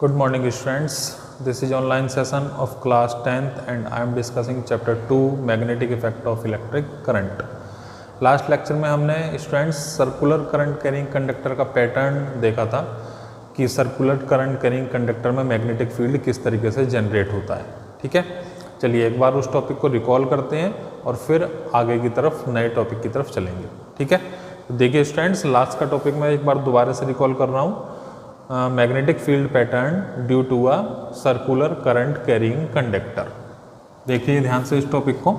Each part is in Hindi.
Good morning students, this is online session of class 10th and I am discussing chapter 2 magnetic effect of electric current। Last lecture में हमने students circular current carrying conductor का पैटर्न देखा था कि सर्कुलर करंट कैरिंग कंडक्टर में मैग्नेटिक फील्ड किस तरीके से जनरेट होता है। ठीक है, चलिए एक बार उस टॉपिक को रिकॉल करते हैं और फिर आगे की तरफ नए टॉपिक की तरफ चलेंगे। ठीक है, तो देखिए स्टूडेंट्स, लास्ट का टॉपिक मैं एक बार दोबारा से रिकॉल कर रहा हूँ। Magnetic field pattern due to a circular current carrying conductor. देखिए ध्यान से इस टॉपिक को,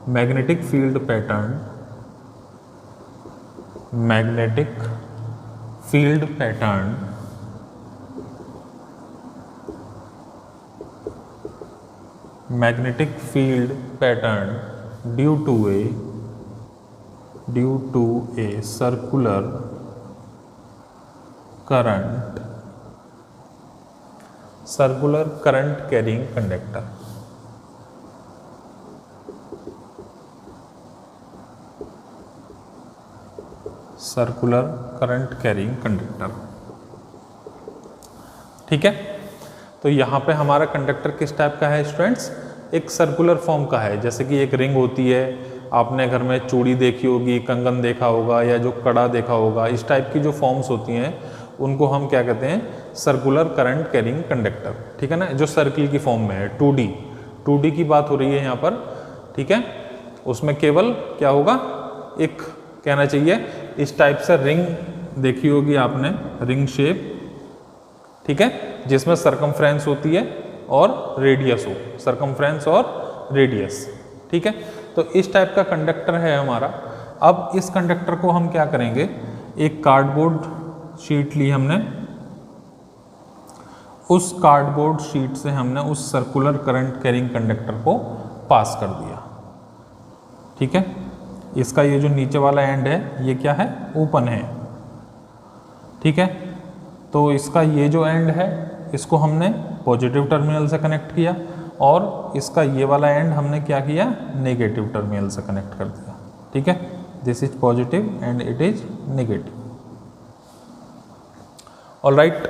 magnetic field pattern, magnetic field pattern magnetic field pattern due to a circular current carrying conductor. Circular current carrying conductor. ठीक है, तो यहाँ पे हमारा कंडक्टर किस टाइप का है स्टूडेंट्स? एक सर्कुलर फॉर्म का है। जैसे कि एक रिंग होती है, आपने घर में चूड़ी देखी होगी, कंगन देखा होगा या जो कड़ा देखा होगा, इस टाइप की जो फॉर्म्स होती हैं उनको हम क्या कहते हैं? Circular current carrying conductor. ठीक है ना, जो सर्किल की फॉर्म में है। 2D की बात हो रही है यहाँ पर। ठीक है, उसमें केवल क्या होगा, एक कहना चाहिए इस टाइप से रिंग देखी होगी आपने, रिंग शेप। ठीक है, जिसमें सरकमफ्रेंस होती है और रेडियस हो, सरकमफ्रेंस और रेडियस। ठीक है, तो इस टाइप का कंडक्टर है हमारा। अब इस कंडक्टर को हम क्या करेंगे, एक कार्डबोर्ड शीट ली हमने, उस कार्डबोर्ड शीट से हमने उस सर्कुलर करंट कैरिंग कंडक्टर को पास कर दिया। ठीक है, इसका ये जो नीचे वाला एंड है ये क्या है? ओपन है। ठीक है, तो इसका ये जो एंड है इसको हमने पॉजिटिव टर्मिनल से कनेक्ट किया और इसका ये वाला एंड हमने क्या किया? नेगेटिव टर्मिनल से कनेक्ट कर दिया। ठीक है, this is positive and it is negative. Alright,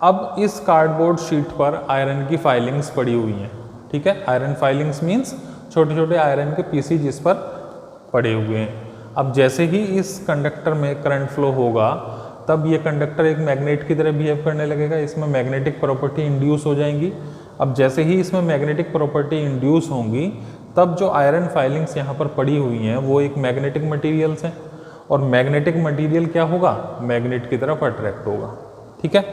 अब इस कार्डबोर्ड शीट पर आयरन की फाइलिंग्स पड़ी हुई हैं। ठीक है, आयरन फाइलिंग्स मीन्स छोटे छोटे आयरन के पीसी जिस पर पड़े हुए हैं। अब जैसे ही इस कंडक्टर में करंट फ्लो होगा तब ये कंडक्टर एक मैग्नेट की तरह बिहेव करने लगेगा, इसमें मैग्नेटिक प्रॉपर्टी इंड्यूस हो जाएंगी। अब जैसे ही इसमें मैग्नेटिक प्रॉपर्टी इंड्यूस होंगी तब जो आयरन फाइलिंग्स यहाँ पर पड़ी हुई हैं वो एक मैग्नेटिक मटेरियल्स हैं और मैग्नेटिक मटेरियल क्या होगा? मैग्नेट की तरफ अट्रैक्ट होगा। ठीक है,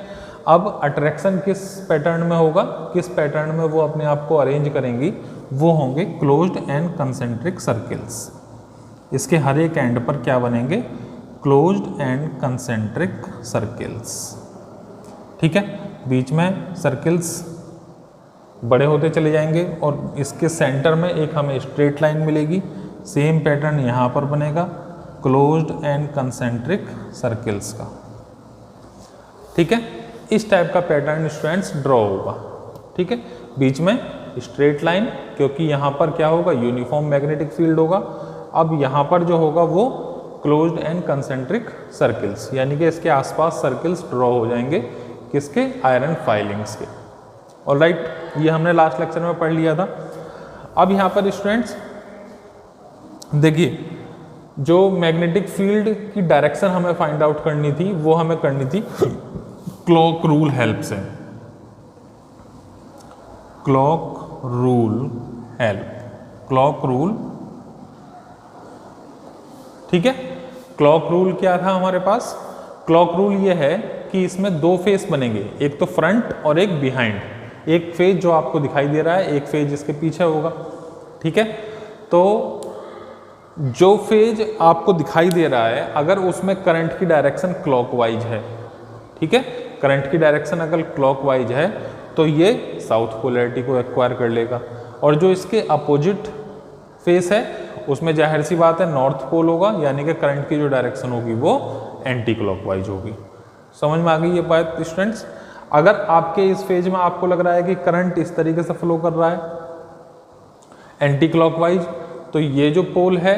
अब अट्रैक्शन किस पैटर्न में होगा, किस पैटर्न में वो अपने आप को अरेंज करेंगी? वो होंगे क्लोज्ड एंड कंसेंट्रिक सर्किल्स। इसके हर एक एंड पर क्या बनेंगे? Closed end concentric circles. ठीक है, बीच में सर्किल्स बड़े होते चले जाएंगे और इसके सेंटर में एक हमें स्ट्रेट लाइन मिलेगी। सेम पैटर्न यहाँ पर बनेगा, क्लोज्ड एंड कंसेंट्रिक सर्किल्स का। ठीक है, इस टाइप का पैटर्न स्टूडेंट्स ड्रॉ होगा। ठीक है, बीच में स्ट्रेट लाइन, क्योंकि यहाँ पर क्या होगा? यूनिफॉर्म मैग्नेटिक फील्ड होगा। अब यहाँ पर जो होगा वो क्लोज्ड एंड कंसेंट्रिक सर्किल्स, यानी कि इसके आसपास सर्किल्स ड्रॉ हो जाएंगे। किसके? आयरन फाइलिंग्स के। ऑलराइट, ये हमने लास्ट लेक्चर में पढ़ लिया था। अब यहाँ पर स्टूडेंट्स देखिए, जो मैग्नेटिक फील्ड की डायरेक्शन हमें फाइंड आउट करनी थी वो हमें करनी थी क्लॉक रूल हेल्प से। Clock rule. ठीक है, क्लॉक रूल क्या था हमारे पास? क्लॉक रूल ये है कि इसमें दो फेस बनेंगे, एक तो फ्रंट और एक बिहाइंड। एक फेज जो आपको दिखाई दे रहा है, एक फेज इसके पीछे होगा। ठीक है, तो जो फेज आपको दिखाई दे रहा है अगर उसमें करंट की डायरेक्शन क्लॉकवाइज है, ठीक है, करंट की डायरेक्शन अगर क्लॉकवाइज है तो ये साउथ पोलैरिटी को एक्वायर कर लेगा और जो इसके अपोजिट फेस है उसमें जाहिर सी बात है नॉर्थ पोल होगा, यानी कि करंट की जो डायरेक्शन होगी वो एंटी क्लॉकवाइज होगी। समझ में आ गई ये बात स्टूडेंट्स? अगर आपके इस फेज में आपको लग रहा है कि करंट इस तरीके से फ्लो कर रहा है एंटी क्लॉकवाइज, तो ये जो पोल है,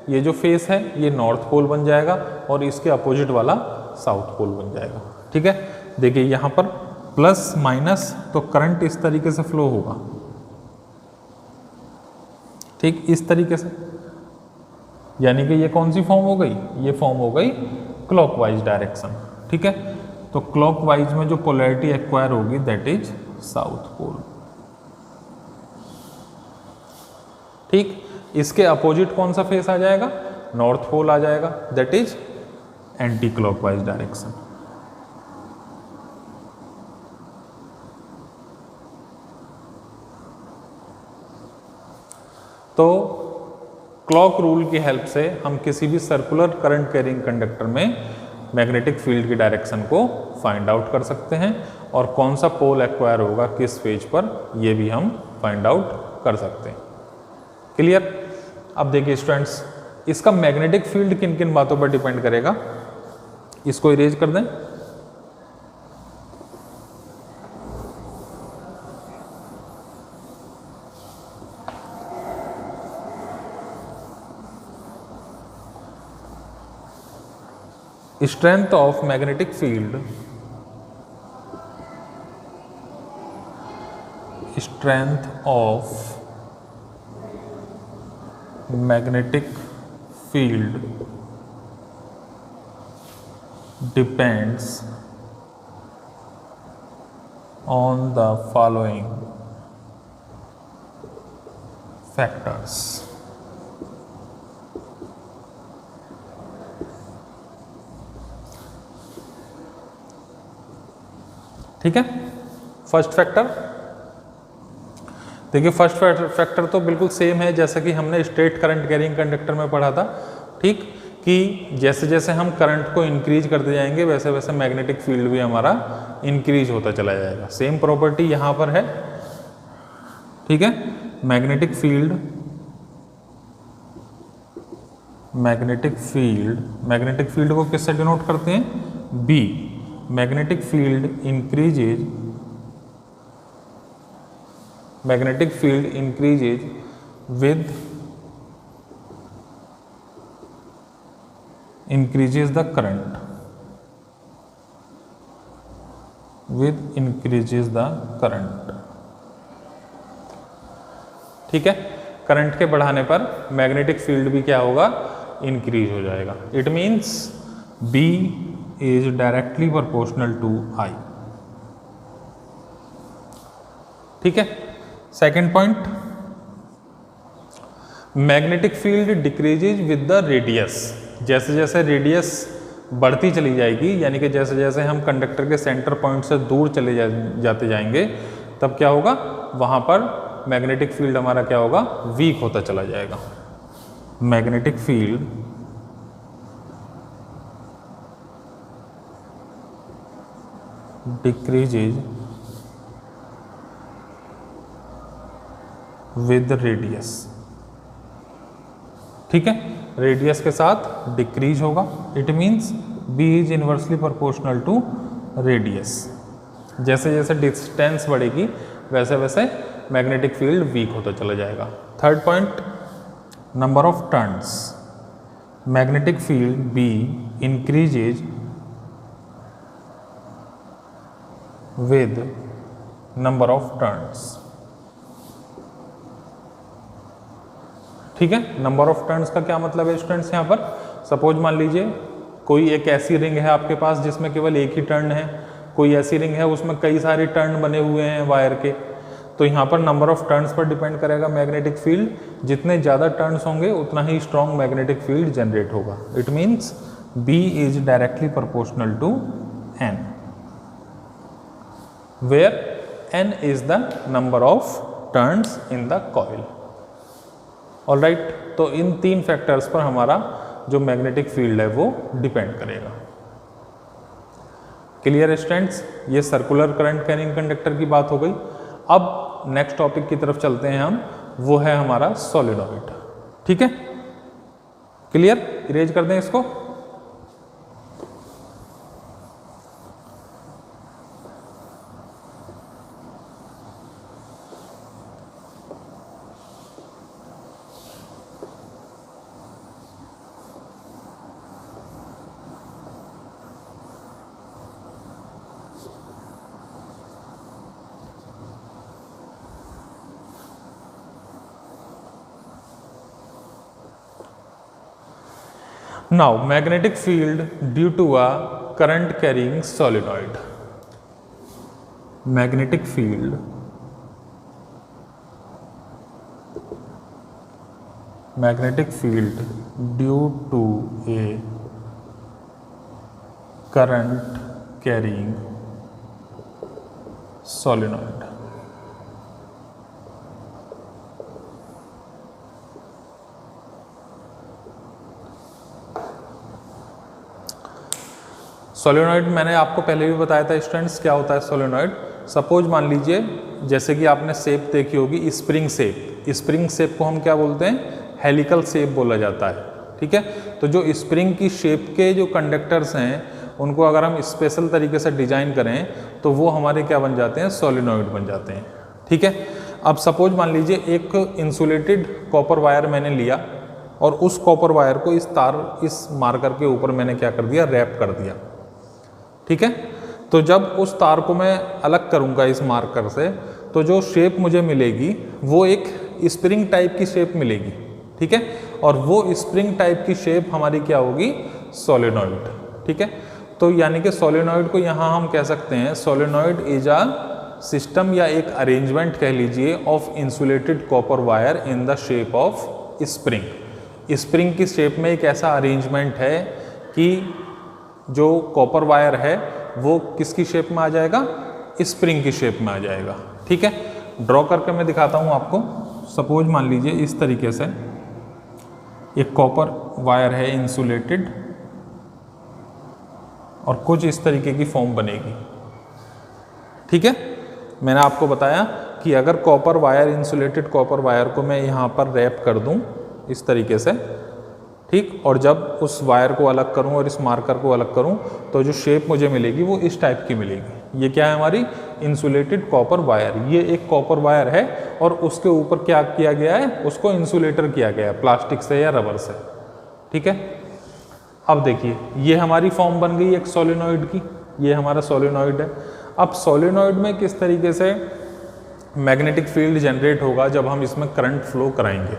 ये जो फेस है, ये नॉर्थ पोल बन जाएगा और इसके अपोजिट वाला साउथ पोल बन जाएगा। ठीक है, देखिए यहाँ पर प्लस माइनस, तो करंट इस तरीके से फ्लो होगा, ठीक, इस तरीके से, यानी कि ये कौन सी फॉर्म हो गई, ये फॉर्म हो गई क्लॉकवाइज डायरेक्शन, ठीक है। तो क्लॉकवाइज में जो पोलैरिटी एक्वायर होगी दैट इज साउथ पोल, ठीक। इसके अपोजिट कौन सा फेस आ जाएगा, नॉर्थ पोल आ जाएगा, that is anti clockwise direction. तो क्लॉक रूल की हेल्प से हम किसी भी सर्कुलर करंट कैरिंग कंडक्टर में मैग्नेटिक फील्ड की डायरेक्शन को फाइंड आउट कर सकते हैं, और कौन सा पोल एक्वायर होगा किस फेज पर, ये भी हम फाइंड आउट कर सकते हैं। क्लियर। अब देखिए स्टूडेंट्स, इसका मैग्नेटिक फील्ड किन किन बातों पर डिपेंड करेगा, इसको इरेज कर दें। Strength of magnetic field, strength of magnetic field depends on the following factors. ठीक है। फर्स्ट फैक्टर देखिए, फर्स्ट फैक्टर तो बिल्कुल सेम है जैसा कि हमने स्ट्रेट करंट कैरिंग कंडक्टर में पढ़ा था, ठीक, कि जैसे जैसे हम करंट को इंक्रीज करते जाएंगे वैसे वैसे मैग्नेटिक फील्ड भी हमारा इंक्रीज होता चला जाएगा। सेम प्रॉपर्टी यहाँ पर है, ठीक है। मैग्नेटिक फील्ड को किससे डिनोट करते हैं, B. Magnetic field increases with increases the current, ठीक है। करंट के बढ़ाने पर मैग्नेटिक फील्ड भी क्या होगा, इंक्रीज हो जाएगा। It means B is directly proportional to I, ठीक है। Second point, magnetic field decreases with the radius. जैसे जैसे रेडियस बढ़ती चली जाएगी, यानी कि जैसे जैसे हम कंडक्टर के सेंटर पॉइंट से दूर चले जाते जाएंगे, तब क्या होगा, वहां पर मैग्नेटिक फील्ड हमारा क्या होगा, वीक होता चला जाएगा। Magnetic field decreases with radius, ठीक है, रेडियस के साथ डिक्रीज होगा। It means B is inversely proportional to radius. जैसे जैसे डिस्टेंस बढ़ेगी वैसे वैसे मैग्नेटिक फील्ड वीक होता चला जाएगा। Third point, number of turns. Magnetic field B increases with number of turns, ठीक है। नंबर ऑफ टर्न्स का क्या मतलब है स्टूडेंट्स, यहाँ पर सपोज मान लीजिए कोई एक ऐसी रिंग है आपके पास जिसमें केवल एक ही टर्न है, कोई ऐसी रिंग है उसमें कई सारे टर्न बने हुए हैं वायर के, तो यहाँ पर नंबर ऑफ टर्न्स पर डिपेंड करेगा मैग्नेटिक फील्ड। जितने ज़्यादा टर्न्स होंगे उतना ही स्ट्रॉन्ग मैग्नेटिक फील्ड जनरेट होगा। It means B is directly proportional to N, where N is the number of turns in the coil. Alright, तो इन तीन फैक्टर्स पर हमारा जो मैग्नेटिक फील्ड है वो डिपेंड करेगा। क्लियर स्टूडेंट्स, ये सर्कुलर करंट कैरिंग कंडक्टर की बात हो गई। अब नेक्स्ट टॉपिक की तरफ चलते हैं हम, वो है हमारा सॉलिडॉइड, ठीक है। क्लियर, इरेज कर दें इसको। Now magnetic field due to a current carrying solenoid, magnetic field due to a current carrying solenoid. Solenoid मैंने आपको पहले भी बताया था स्टूडेंट्स, क्या होता है सोलेनॉइड। सपोज मान लीजिए जैसे कि आपने शेप देखी होगी स्प्रिंग शेप, स्प्रिंग शेप को हम क्या बोलते हैं, हेलिकल शेप बोला जाता है, ठीक है। तो जो स्प्रिंग की शेप के जो कंडक्टर्स हैं उनको अगर हम स्पेशल तरीके से डिजाइन करें तो वो हमारे क्या बन जाते हैं, सोलेनॉइड बन जाते हैं, ठीक है। अब सपोज मान लीजिए एक इंसुलेटेड कॉपर वायर मैंने लिया और उस कॉपर वायर को इस मार्कर के ऊपर मैंने क्या कर दिया, रैप कर दिया, ठीक है। तो जब उस तार को मैं अलग करूंगा इस मार्कर से तो जो शेप मुझे मिलेगी वो एक स्प्रिंग टाइप की शेप मिलेगी, ठीक है। और वो स्प्रिंग टाइप की शेप हमारी क्या होगी, सोलेनॉइड, ठीक है। तो यानी कि सोलेनॉइड को यहाँ हम कह सकते हैं सोलेनॉइड इज अ सिस्टम या एक अरेंजमेंट कह लीजिए of insulated copper wire in the shape of spring. Spring की शेप में एक ऐसा अरेंजमेंट है कि जो कॉपर वायर है वो किसकी शेप में आ जाएगा, स्प्रिंग की शेप में आ जाएगा, ठीक है। ड्रॉ करके मैं दिखाता हूँ आपको। सपोज मान लीजिए इस तरीके से एक कॉपर वायर है इंसुलेटेड और कुछ इस तरीके की फॉर्म बनेगी, ठीक है। मैंने आपको बताया कि अगर copper wire insulated copper wire को मैं यहाँ पर रैप कर दूँ इस तरीके से, ठीक, और जब उस वायर को अलग करूं और इस मार्कर को अलग करूं तो जो शेप मुझे मिलेगी वो इस टाइप की मिलेगी। ये क्या है, हमारी इंसुलेटेड कॉपर वायर। ये एक कॉपर वायर है और उसके ऊपर क्या किया गया है, उसको इंसुलेटर किया गया है प्लास्टिक से या रबर से, ठीक है। अब देखिए ये हमारी फॉर्म बन गई एक सोलेनॉइड की, ये हमारा सोलेनॉइड है। अब सोलेनॉइड में किस तरीके से मैग्नेटिक फील्ड जनरेट होगा जब हम इसमें करंट फ्लो कराएंगे।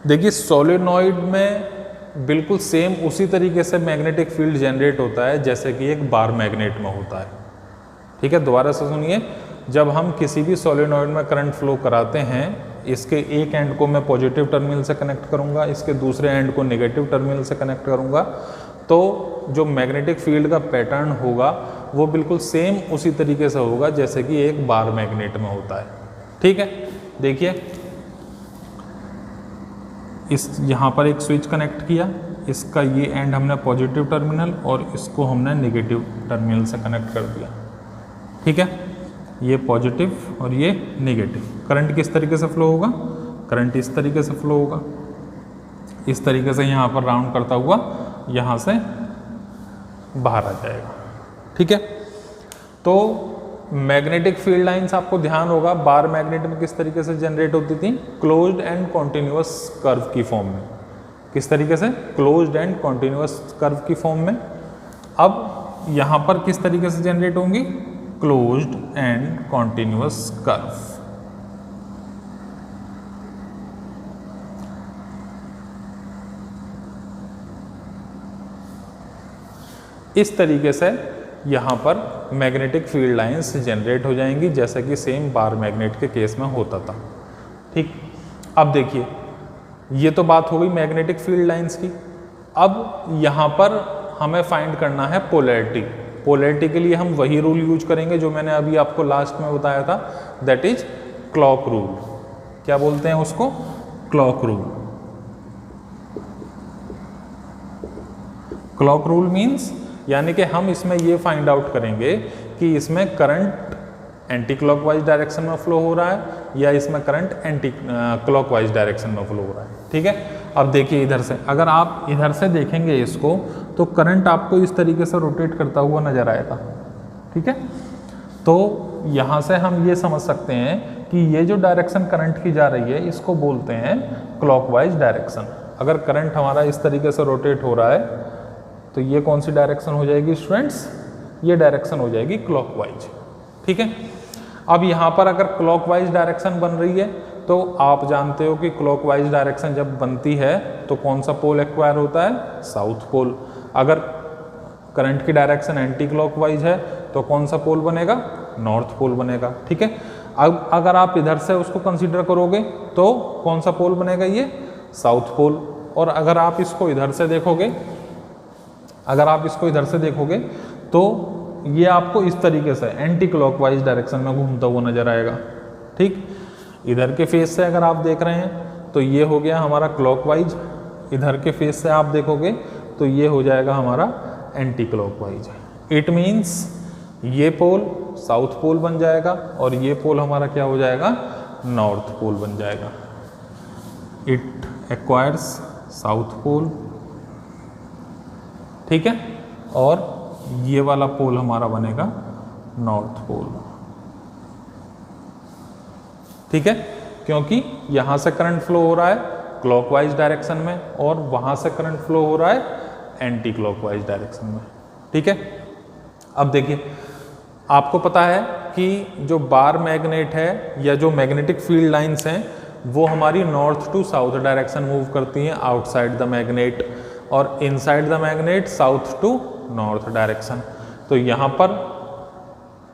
देखिए सोलेनॉइड में बिल्कुल सेम उसी तरीके से मैग्नेटिक फील्ड जनरेट होता है जैसे कि एक बार मैग्नेट में होता है, ठीक है। दोबारा से सुनिए, जब हम किसी भी सोलेनॉइड में करंट फ्लो कराते हैं, इसके एक एंड को मैं पॉजिटिव टर्मिनल से कनेक्ट करूंगा, इसके दूसरे एंड को नेगेटिव टर्मिनल से कनेक्ट करूंगा, तो जो मैग्नेटिक फील्ड का पैटर्न होगा वो बिल्कुल सेम उसी तरीके से होगा जैसे कि एक बार मैग्नेट में होता है, ठीक है। देखिए इस यहाँ पर एक स्विच कनेक्ट किया, इसका ये एंड हमने पॉजिटिव टर्मिनल और इसको हमने नेगेटिव टर्मिनल से कनेक्ट कर दिया, ठीक है। ये पॉजिटिव और ये नेगेटिव। करंट किस तरीके से फ्लो होगा, करंट इस तरीके से फ्लो होगा, इस तरीके से यहाँ पर राउंड करता हुआ यहाँ से बाहर आ जाएगा, ठीक है। तो मैग्नेटिक फील्ड लाइंस आपको ध्यान होगा बार मैग्नेट में किस तरीके से जनरेट होती थी, क्लोज्ड एंड कॉन्टिन्यूअस कर्व की फॉर्म में। किस तरीके से, क्लोज्ड एंड कॉन्टिन्यूअस कर्व की फॉर्म में। अब यहाँ पर किस तरीके से जनरेट होंगी, क्लोज्ड एंड कॉन्टिन्यूअस कर्व। इस तरीके से यहाँ पर मैग्नेटिक फील्ड लाइंस जनरेट हो जाएंगी जैसा कि सेम बार मैग्नेट के केस में होता था, ठीक। अब देखिए ये तो बात हो गई मैग्नेटिक फील्ड लाइंस की। अब यहाँ पर हमें फाइंड करना है पोलैरिटी। पोलैरिटी के लिए हम वही रूल यूज करेंगे जो मैंने अभी आपको लास्ट में बताया था, दैट इज क्लॉक रूल। क्या बोलते हैं उसको, clock rule. Clock rule means यानी कि हम इसमें ये फाइंड आउट करेंगे कि इसमें करंट एंटी क्लॉकवाइज डायरेक्शन में फ्लो हो रहा है या इसमें करंट एंटी क्लॉकवाइज डायरेक्शन में फ्लो हो रहा है, ठीक है। अब देखिए इधर से, अगर आप इधर से देखेंगे इसको तो करंट आपको इस तरीके से रोटेट करता हुआ नजर आएगा, ठीक है। तो यहाँ से हम ये समझ सकते हैं कि ये जो डायरेक्शन करंट की जा रही है इसको बोलते हैं क्लॉकवाइज डायरेक्शन। अगर करंट हमारा इस तरीके से रोटेट हो रहा है तो ये कौन सी डायरेक्शन हो जाएगी स्टूडेंट्स, ये डायरेक्शन हो जाएगी क्लॉकवाइज, ठीक है। अब यहाँ पर अगर क्लॉकवाइज डायरेक्शन बन रही है तो आप जानते हो कि क्लॉकवाइज डायरेक्शन जब बनती है तो कौन सा पोल एक्वायर होता है, साउथ पोल। अगर करंट की डायरेक्शन एंटी क्लॉकवाइज है तो कौन सा पोल बनेगा, नॉर्थ पोल बनेगा। ठीक है, अब अगर आप इधर से उसको कंसीडर करोगे तो कौन सा पोल बनेगा, ये साउथ पोल। और अगर आप इसको इधर से देखोगे, अगर आप इसको इधर से देखोगे तो ये आपको इस तरीके से एंटी क्लॉकवाइज डायरेक्शन में घूमता हुआ नजर आएगा। ठीक, इधर के फेस से अगर आप देख रहे हैं तो ये हो गया हमारा क्लॉकवाइज, इधर के फेस से आप देखोगे तो ये हो जाएगा हमारा एंटी क्लॉकवाइज। इट मीन्स ये पोल साउथ पोल बन जाएगा और ये पोल हमारा क्या हो जाएगा, नॉर्थ पोल बन जाएगा। इट एक्वायर्स साउथ पोल, ठीक है, और ये वाला पोल हमारा बनेगा नॉर्थ पोल। ठीक है, क्योंकि यहां से करंट फ्लो हो रहा है क्लॉकवाइज डायरेक्शन में और वहां से करंट फ्लो हो रहा है एंटी क्लॉकवाइज डायरेक्शन में। ठीक है, अब देखिए आपको पता है कि जो बार मैग्नेट है या जो मैग्नेटिक फील्ड लाइंस हैं वो हमारी north to south direction move करती हैं आउटसाइड द मैग्नेट, और inside the magnet south to north direction. तो यहाँ पर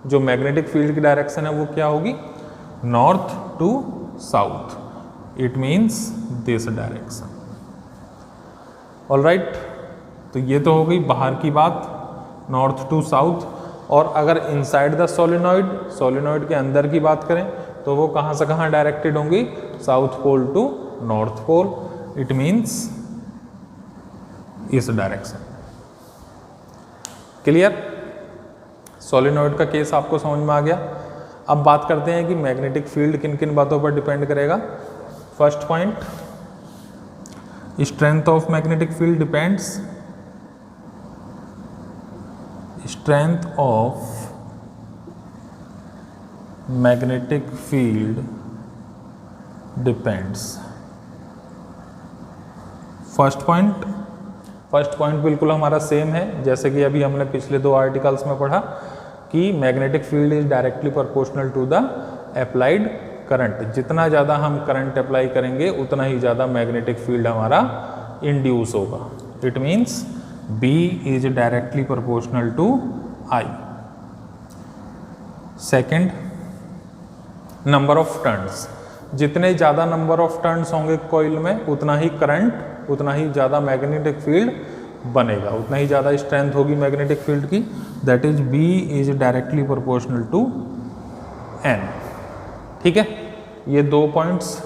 जो मैग्नेटिक फील्ड की डायरेक्शन है वो क्या होगी, north to south. It means this direction. Alright, तो ये तो हो गई बाहर की बात, नॉर्थ टू साउथ। और अगर इनसाइड द सोलिनॉइड, सोलिनॉइड के अंदर की बात करें तो वो कहाँ से कहाँ डायरेक्टेड होंगी, south pole to north pole. It means इस डायरेक्शन। क्लियर, सोलिनॉइड का केस आपको समझ में आ गया। अब बात करते हैं कि मैग्नेटिक फील्ड किन किन बातों पर डिपेंड करेगा। First point, strength of magnetic field depends, strength of magnetic field depends. First point बिल्कुल हमारा सेम है जैसे कि अभी हमने पिछले 2 आर्टिकल्स में पढ़ा कि magnetic field is directly proportional to the applied current. जितना ज़्यादा हम करंट अप्लाई करेंगे उतना ही ज़्यादा मैग्नेटिक फील्ड हमारा इंड्यूस होगा। It means B is directly proportional to I। Second, number of turns. जितने ज़्यादा नंबर ऑफ टर्न्स होंगे कॉइल में उतना ही करंट, उतना ही ज़्यादा मैग्नेटिक फील्ड बनेगा, उतना ही ज़्यादा स्ट्रेंथ होगी मैग्नेटिक फील्ड की। That is B is directly proportional to N। ठीक है, ये 2 पॉइंट्स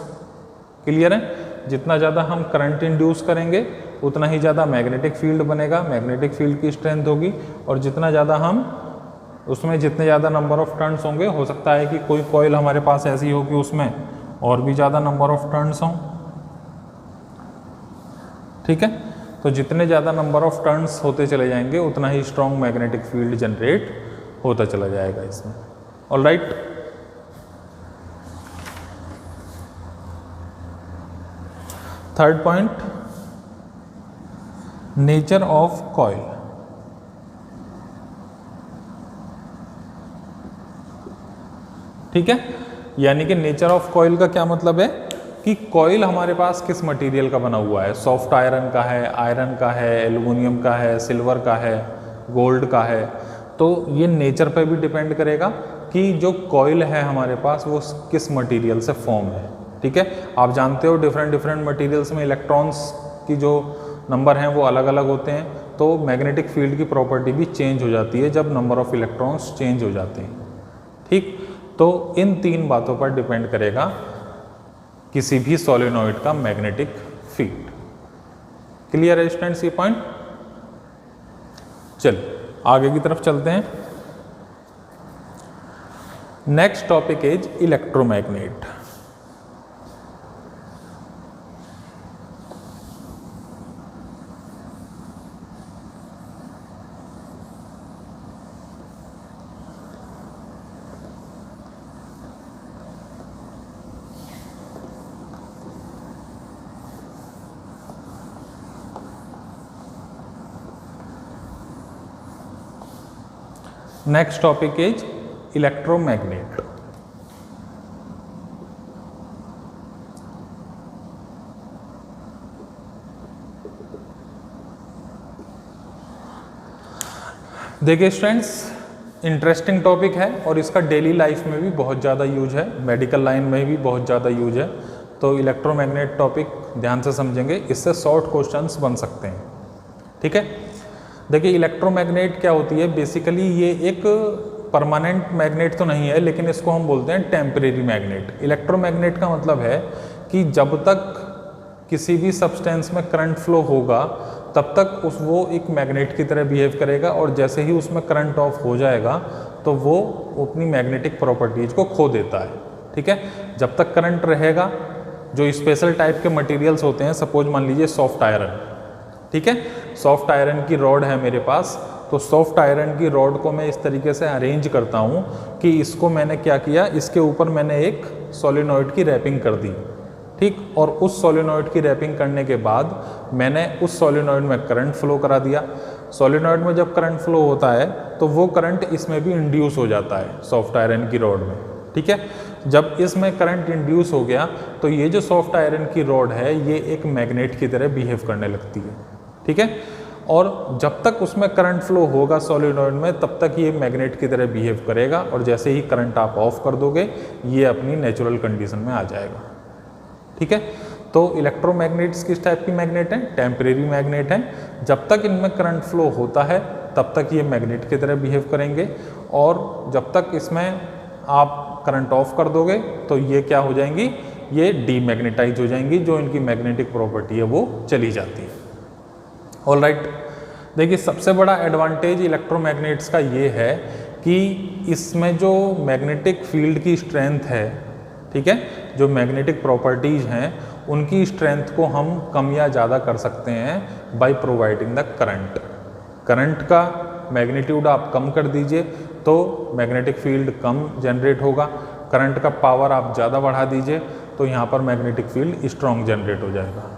क्लियर हैं। जितना ज़्यादा हम करंट इंड्यूस करेंगे उतना ही ज़्यादा मैग्नेटिक फील्ड बनेगा, मैग्नेटिक फील्ड की स्ट्रेंथ होगी। और जितना ज़्यादा हम उसमें जितने ज़्यादा नंबर ऑफ टर्न्स होंगे, हो सकता है कि कोई कॉइल हमारे पास ऐसी हो कि उसमें और भी ज़्यादा नंबर ऑफ टर्न्स हों। ठीक है, तो जितने ज़्यादा नंबर ऑफ टर्न्स होते चले जाएंगे उतना ही स्ट्रॉन्ग मैग्नेटिक फील्ड जनरेट होता चला जाएगा इसमें। Alright, third point, nature of coil. ठीक है, यानी कि नेचर ऑफ कॉइल का क्या मतलब है कि कॉइल हमारे पास किस मटेरियल का बना हुआ है। सॉफ्ट आयरन का है, एल्युमिनियम का है, सिल्वर का है, गोल्ड का है। तो ये नेचर पे भी डिपेंड करेगा कि जो कॉइल है हमारे पास वो किस मटेरियल से फॉर्म है। ठीक है, आप जानते हो डिफरेंट मटेरियल्स में इलेक्ट्रॉन्स की जो नंबर हैं वो अलग अलग होते हैं, तो मैग्नेटिक फील्ड की प्रॉपर्टी भी चेंज हो जाती है जब नंबर ऑफ इलेक्ट्रॉन्स चेंज हो जाते हैं। ठीक, तो इन 3 बातों पर डिपेंड करेगा किसी भी सोलेनॉइड का मैग्नेटिक फील्ड। क्लियर है स्टूडेंट्स ये पॉइंट। चलिए आगे की तरफ चलते हैं। Next topic is electromagnet. Next topic is electromagnet. देखिए स्टूडेंट्स, इंटरेस्टिंग टॉपिक है और इसका डेली लाइफ में भी बहुत ज़्यादा यूज है, मेडिकल लाइन में भी बहुत ज़्यादा यूज है। तो इलेक्ट्रोमैग्नेट टॉपिक ध्यान से समझेंगे, इससे शॉर्ट क्वेश्चंस बन सकते हैं। ठीक है, देखिए इलेक्ट्रोमैग्नेट क्या होती है, बेसिकली ये एक परमानेंट मैग्नेट तो नहीं है, लेकिन इसको हम बोलते हैं टेम्परेरी मैग्नेट। इलेक्ट्रोमैग्नेट का मतलब है कि जब तक किसी भी सब्सटेंस में करंट फ्लो होगा तब तक वो एक मैग्नेट की तरह बिहेव करेगा, और जैसे ही उसमें करंट ऑफ हो जाएगा तो वो अपनी मैग्नेटिक प्रॉपर्टीज को खो देता है। ठीक है, जब तक करंट रहेगा, जो स्पेशल टाइप के मटेरियल्स होते हैं, सपोज मान लीजिए सॉफ्ट आयरन, ठीक है, सॉफ्ट आयरन की रॉड है मेरे पास, तो सॉफ्ट आयरन की रॉड को मैं इस तरीके से अरेंज करता हूँ कि इसको मैंने क्या किया, इसके ऊपर मैंने एक सोलेनॉइड की रैपिंग कर दी। ठीक, और उस सोलेनॉइड की रैपिंग करने के बाद मैंने उस सोलेनॉइड में करंट फ्लो करा दिया। सोलेनॉइड में जब करंट फ्लो होता है तो वो करंट इसमें भी इंड्यूस हो जाता है सॉफ्ट आयरन की रॉड में। ठीक है, जब इसमें करंट इंड्यूस हो गया तो ये जो सॉफ्ट आयरन की रॉड है ये एक मैग्नेट की तरह बिहेव करने लगती है। ठीक है, और जब तक उसमें करंट फ्लो होगा सोलेनॉइड में तब तक ये मैग्नेट की तरह बिहेव करेगा, और जैसे ही करंट आप ऑफ कर दोगे ये अपनी नेचुरल कंडीशन में आ जाएगा। ठीक है, तो इलेक्ट्रोमैग्नेट्स किस टाइप की मैग्नेट हैं, टेम्परेरी मैग्नेट हैं। जब तक इनमें करंट फ्लो होता है तब तक ये मैग्नेट की तरह बिहेव करेंगे, और जब तक इसमें आप करंट ऑफ कर दोगे तो ये क्या हो जाएंगी, ये डीमैग्नेटाइज हो जाएंगी, जो इनकी मैग्नेटिक प्रॉपर्टी है वो चली जाती है। ऑलराइट, देखिए सबसे बड़ा एडवांटेज इलेक्ट्रोमैग्नेट्स का ये है कि इसमें जो मैग्नेटिक फील्ड की स्ट्रेंथ है, ठीक है, जो मैग्नेटिक प्रॉपर्टीज हैं उनकी स्ट्रेंथ को हम कम या ज़्यादा कर सकते हैं by providing the current. Current का मैग्नीट्यूड आप कम कर दीजिए तो मैग्नेटिक फील्ड कम जनरेट होगा, करंट का पावर आप ज़्यादा बढ़ा दीजिए तो यहाँ पर मैग्नेटिक फील्ड स्ट्रॉन्ग जनरेट हो जाएगा।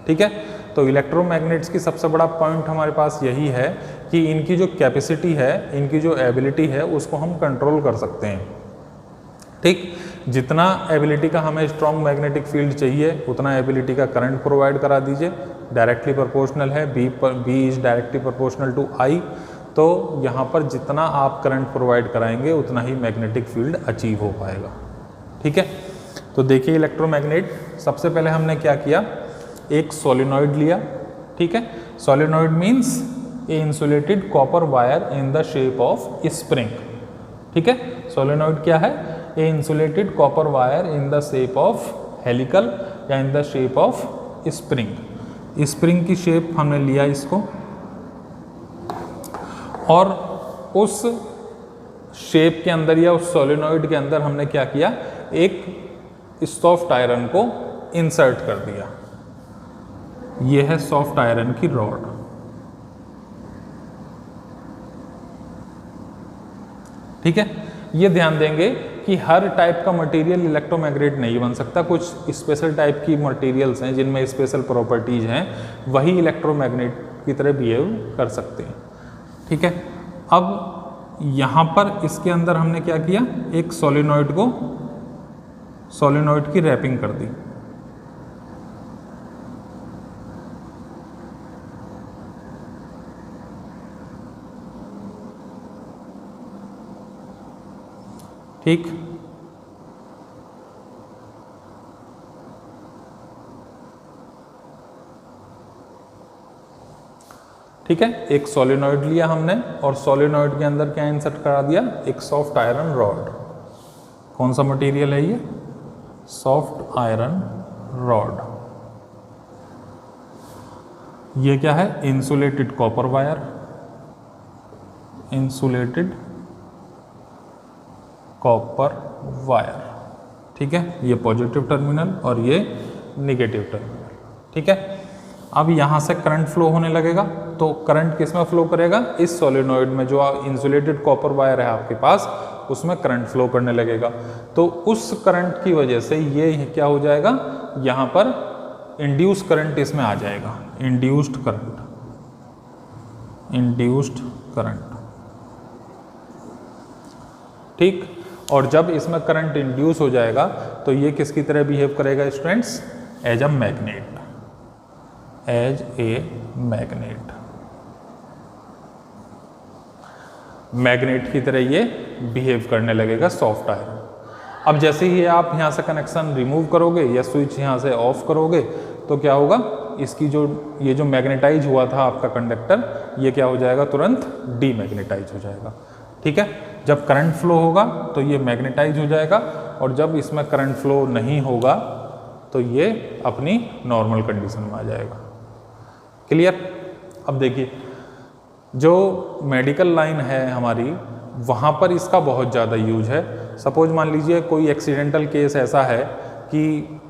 ठीक है, तो इलेक्ट्रोमैग्नेट्स की सबसे बड़ा पॉइंट हमारे पास यही है कि इनकी जो कैपेसिटी है, इनकी जो एबिलिटी है उसको हम कंट्रोल कर सकते हैं। ठीक, जितना एबिलिटी का हमें स्ट्रॉन्ग मैग्नेटिक फील्ड चाहिए उतना एबिलिटी का करंट प्रोवाइड करा दीजिए, डायरेक्टली प्रोपोर्शनल है, B is directly proportional to I. तो यहाँ पर जितना आप करंट प्रोवाइड कराएंगे उतना ही मैग्नेटिक फील्ड अचीव हो पाएगा। ठीक है, तो देखिए इलेक्ट्रोमैग्नेट, सबसे पहले हमने क्या किया, एक सोलेनॉइड लिया। ठीक है, solenoid means a insulated copper wire in the shape of spring. ठीक है, सोलेनॉइड क्या है, a insulated copper wire in the shape of helical या in the shape of spring. Spring की शेप हमने लिया इसको, और उस शेप के अंदर या उस सोलेनॉइड के अंदर हमने क्या किया, एक सॉफ्ट आयरन को इंसर्ट कर दिया। यह है सॉफ्ट आयरन की रॉड। ठीक है, ये ध्यान देंगे कि हर टाइप का मटेरियल इलेक्ट्रोमैग्नेट नहीं बन सकता, कुछ स्पेशल टाइप की मटेरियल्स हैं जिनमें स्पेशल प्रॉपर्टीज हैं, वही इलेक्ट्रोमैग्नेट की तरह बिहेव कर सकते हैं। ठीक है, अब यहाँ पर इसके अंदर हमने क्या किया, एक सोलेनॉइड की रैपिंग कर दी। ठीक, ठीक है, एक सोलेनॉइड लिया हमने और सोलेनॉइड के अंदर क्या इंसर्ट करा दिया, एक सॉफ्ट आयरन रॉड। कौन सा मटेरियल है ये, सॉफ्ट आयरन रॉड। ये क्या है, insulated copper wire, insulated copper wire. ठीक है, ये पॉजिटिव टर्मिनल और ये निगेटिव टर्मिनल। ठीक है, अब यहाँ से करंट फ्लो होने लगेगा, तो करंट किस में फ्लो करेगा, इस सोलेनॉइड में, जो इंसुलेटेड कॉपर वायर है आपके पास उसमें करंट फ्लो करने लगेगा। तो उस करंट की वजह से ये क्या हो जाएगा, यहाँ पर इंड्यूस करंट इसमें आ जाएगा, इंड्यूस्ड करंट। ठीक, और जब इसमें करंट इंड्यूस हो जाएगा तो ये किसकी तरह बिहेव करेगा students, as a magnet, as a magnet. Magnet की तरह ये बिहेव करने लगेगा, सॉफ्ट आयरन। अब जैसे ही आप यहाँ से कनेक्शन रिमूव करोगे या स्विच यहाँ से ऑफ करोगे तो क्या होगा, इसकी ये जो मैग्नेटाइज हुआ था आपका कंडक्टर, ये क्या हो जाएगा, तुरंत डीमैग्नेटाइज हो जाएगा। ठीक है, जब करंट फ्लो होगा तो ये मैग्नेटाइज हो जाएगा, और जब इसमें करंट फ्लो नहीं होगा तो ये अपनी नॉर्मल कंडीशन में आ जाएगा। क्लियर। अब देखिए, जो मेडिकल लाइन है हमारी, वहाँ पर इसका बहुत ज़्यादा यूज है। सपोज मान लीजिए कोई एक्सीडेंटल केस ऐसा है कि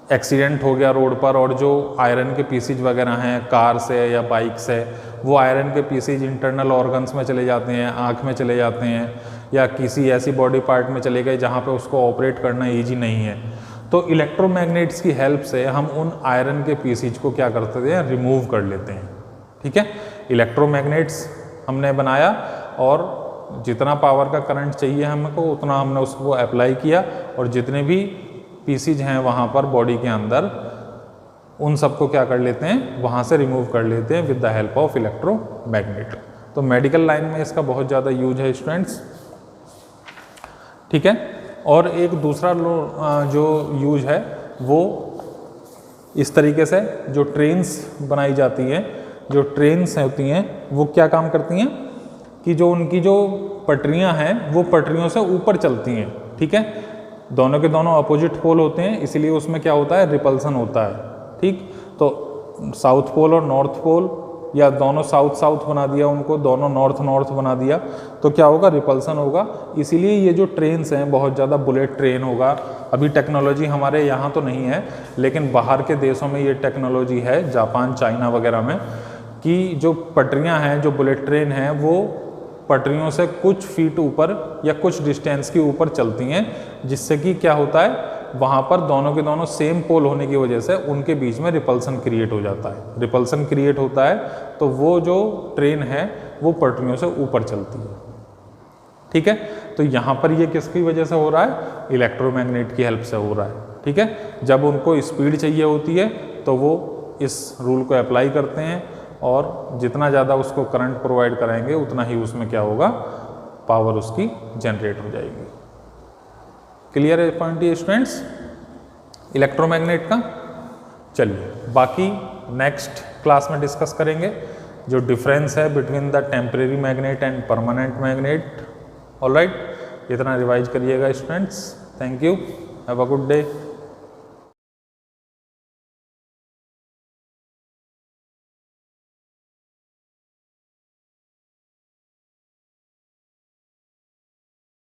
एक्सीडेंट हो गया रोड पर, और जो आयरन के पीसीज वगैरह हैं कार से या बाइक से, वो आयरन के पीसीज इंटरनल ऑर्गन्स में चले जाते हैं, आँख में चले जाते हैं, या किसी ऐसी बॉडी पार्ट में चले गए जहाँ पे उसको ऑपरेट करना ईजी नहीं है। तो इलेक्ट्रोमैग्नेट्स की हेल्प से हम उन आयरन के पीसीज को क्या करते हैं, रिमूव कर लेते हैं। ठीक है, इलेक्ट्रोमैग्नेट्स हमने बनाया और जितना पावर का करंट चाहिए हमको उतना हमने उसको अप्लाई किया, और जितने भी पीसीज हैं वहाँ पर बॉडी के अंदर, उन सबको क्या कर लेते हैं, वहाँ से रिमूव कर लेते हैं with the help of electromagnet. तो मेडिकल लाइन में इसका बहुत ज़्यादा यूज है स्टूडेंट्स। ठीक है, और एक दूसरा जो यूज है वो इस तरीके से, जो ट्रेन्स बनाई जाती हैं, जो ट्रेन्स होती हैं वो क्या काम करती हैं कि जो उनकी जो पटरियां हैं वो पटरियों से ऊपर चलती हैं। ठीक है, दोनों के दोनों अपोजिट पोल होते हैं, इसीलिए उसमें क्या होता है, रिपल्सन होता है। ठीक, तो साउथ पोल और नॉर्थ पोल, या दोनों साउथ साउथ बना दिया उनको, दोनों नॉर्थ नॉर्थ बना दिया, तो क्या होगा, रिपल्सन होगा। इसीलिए ये जो ट्रेन्स हैं बहुत ज़्यादा बुलेट ट्रेन होगा। अभी टेक्नोलॉजी हमारे यहाँ तो नहीं है, लेकिन बाहर के देशों में ये टेक्नोलॉजी है, जापान चाइना वगैरह में, कि जो पटरियाँ हैं, जो बुलेट ट्रेन हैं, वो पटरियों से कुछ फीट ऊपर या कुछ डिस्टेंस के ऊपर चलती हैं, जिससे कि क्या होता है, वहाँ पर दोनों के दोनों सेम पोल होने की वजह से उनके बीच में रिपल्सन क्रिएट हो जाता है। रिपल्सन क्रिएट होता है तो वो जो ट्रेन है वो पटरियों से ऊपर चलती है। ठीक है, तो यहाँ पर ये किसकी वजह से हो रहा है, इलेक्ट्रोमैग्नेट की हेल्प से हो रहा है। ठीक है, जब उनको स्पीड चाहिए होती है तो वो इस रूल को अप्लाई करते हैं, और जितना ज़्यादा उसको करंट प्रोवाइड कराएंगे उतना ही उसमें क्या होगा, पावर उसकी जनरेट हो जाएगी। क्लियर है पॉइंट ये स्टूडेंट्स इलेक्ट्रोमैग्नेट का। चलिए बाकी नेक्स्ट क्लास में डिस्कस करेंगे जो डिफरेंस है between the temporary magnet and permanent magnet. Alright, इतना रिवाइज करिएगा students. Thank you, have a good day.